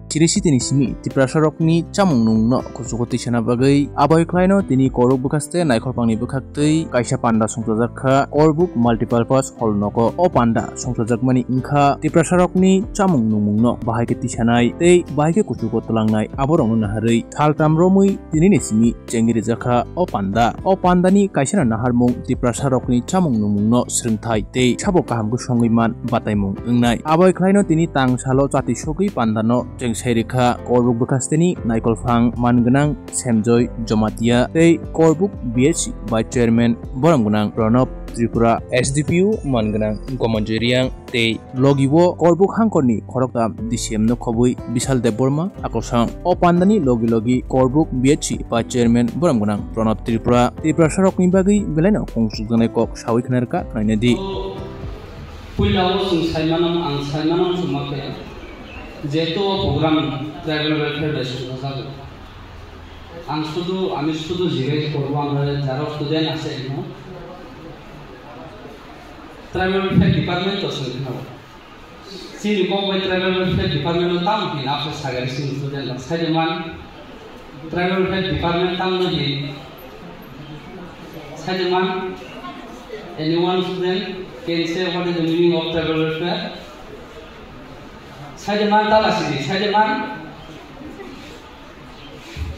Cirisi tini simi tiprasarokni chamung nungno kusukoti sana bagai abai klaino tini koruk bekaste naikol pangni bekaktei kaisa panda songtojakha korbuk multipurpose hall noko o panda songtojakmani ingkha tiprasarokni chamung nungmungno bahai ke tisanai tei bahai ke kusukot telangnai aborong naharei thal tamromui tini ni simi cengiri jakha o panda ni kaisa naharmung tiprasarokni chamung nungmungno srengthai tei sabo kaham kusongiman bataimung engnai abai klaino tini tangsalo chati sogui pandano Serikha korbuk bekasteni naikol phang mangenang semjoy jomatia tei korbuk BHC by chairman boranggunang Pranab Tripura SDPU mangenang gomonjeriang tei logiwo korbuk hangkorni khorokta DCM no khobui Bishal Deborma akosang o pandani logi korbuk BHC by chairman boranggunang Pranab Tripura sarokni bagi belaina kongsukjanai kok sawi khnarka khainadi puilawo sing saimanam ang saimanam sumake যেহেতু programme tribal welfare based যাবে আমি শুধু জিজ্ঞেস করবো আমরা যারা student আছে এখানে ট্রাইবাল ওয়েলফেয়ার ডিপার্টমেন্ট আছে এখানে সিনি কমবাই ট্রাইবাল ওয়েলফেয়ার ডিপার্টমেন্ট তাম কি না আপনি সাগারি সিনি স্টুডেন্ট সাইডমান ট্রাইবাল ওয়েলফেয়ার ডিপার্টমেন্ট তাম নহি সাইডমান anyone student can say what is the meaning of tribal welfare Sajaman tala sini, Sajaman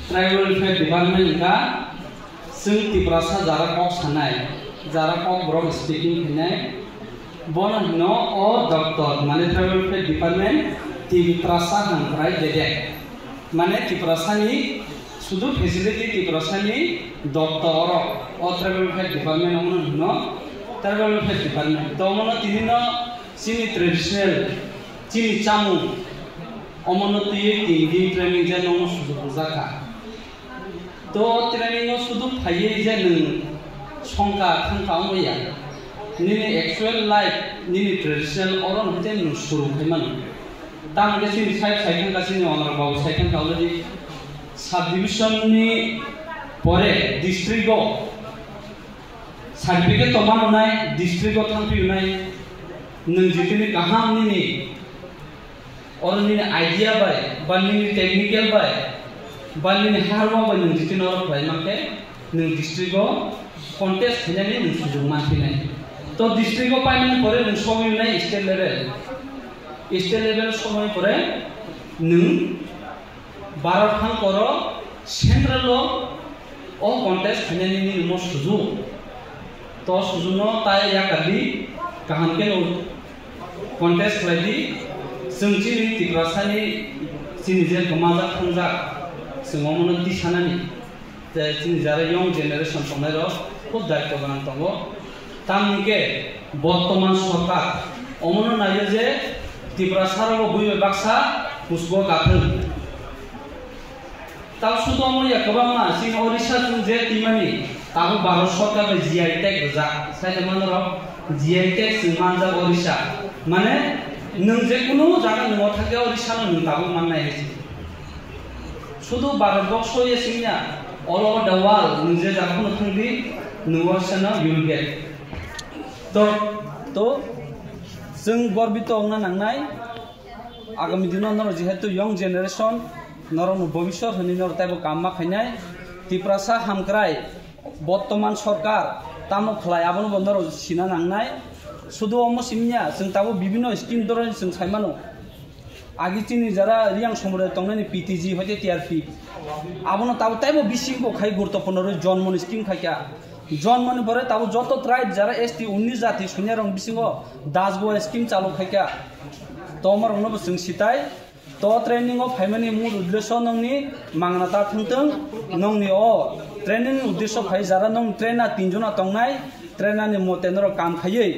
Tribal Welfare Department ka sing tiprasa jarak kok sanai, jarak kok bro speaking hinai, bono no o doktor, mane Tribal Welfare Department tiprasa hangrai dedek, mane tiprasa ni sudu facility tiprasa ni doktor o Tribal Welfare Department omono no Tribal Welfare Department, to omono tini no sini traditional Cini camu, omono tuye tinggi training je nomo sudu puzaka. To training no sudu paye je neng songka thangka omoya. Nini actual life, nini traditional orang hete neng suru kaiman. Tang de sini cycle ka sini honor bau cycle ka already subdivision ni pore district go certificate to manu nai district go thangpi nai neng jitini kaham nini और निने idea by बनिने technical bye बनिने हारवा bye नों जितिन और bye माके नों district को contest खिनानि नों सुजुग मानफिनाय तो डिस्ट्रिक्ट को पाइनाय परे नों समय नाय स्टेट लेवल समय परे नों भारत हां करो सेंट्रल ओ कॉन्टेस्ट खिनानि नों सुजुग तो सुजुनो ताय याकादि काहाम के कॉन्टेस्ट बायदि जोंनि तिग्रासानि जोंनि जे समाजा खंजा जोंमोन दिसानानि जे जोंनि जारा यंग जेनारेशन संनायरो खूब दायित्व गोनां दङ तामनिके बर्तमान सरकार अमनो नायो जे तिग्रासारो बुइबे बाक्सा पुष्प गाथों ता सुदो अमया गोबांना जोंनि ओडिशा जों जे तिमानि ताबो भारत सरकार जीआई टैग जा साइड मानरो जीआई टैग जों मानजा ओडिशा माने नों जे कुनु जागा न'आव थाके ओडिशानो नों दाबो माननाय हैसि शुधु भारतबर्ष ये सिंया all over the world नों जे जाखुनु थांदि न'आव साना you will get तो जों गर्बित होना नांनाय आगामी दिनाव नर जेहेतु यंग जेनारेशन नरनु भविष्यत हनि नर ताइबो काममा खायनाय तिप्रासा हामक्राय बर्तमान सरकार तामो खलाय आबनो बन्दर सिना नांनाय শুধু অমো সিমনিয়া जों ताबो বিভিন্ন স্কিম दरनि जों साइमानो आगितिनि जारा रियां समुदाय तंनानि पीटीजी हते टीआरपी आबनो ताबो ताइबो बिसिंको खाइ गुरुत्वपूर्ण जन्मनि स्किम खाइया जन्मनि परे ताबो जतो ट्राइब जारा एसटी 19 जाति सुन्यारं बिसिंगो दासगो स्किम चालु खाइया तमर उनो जों सिताय तो ट्रेनिंग अफ फाइमानि मूल उद्देश्य नंनि मांगनाता थंथों नंनि अ ट्रेनिंग उद्देश्य फाइ जारा नं ट्रेना तिनजना तंनाय ट्रेनानि मतेनर काम खायै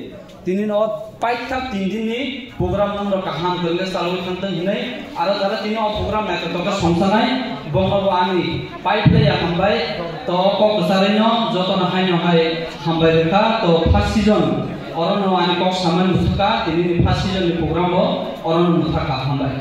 तिनी न पाइथाक 3 दिननि प्रोग्राम नंबर काहाम गले चालु थांथों हिनै आरो जारा तिनी अ प्रोग्राम नायथाका संसानाय बंगबो आंनि पाइप लेया हामबाय तो कक जारेनो जतन हाय हामबाय रेखा तो फर्स्ट सीजन अरन आनि कक सामान मुथका तिनी फर्स्ट सीजन नि प्रोग्राम अरन मुथका हामबाय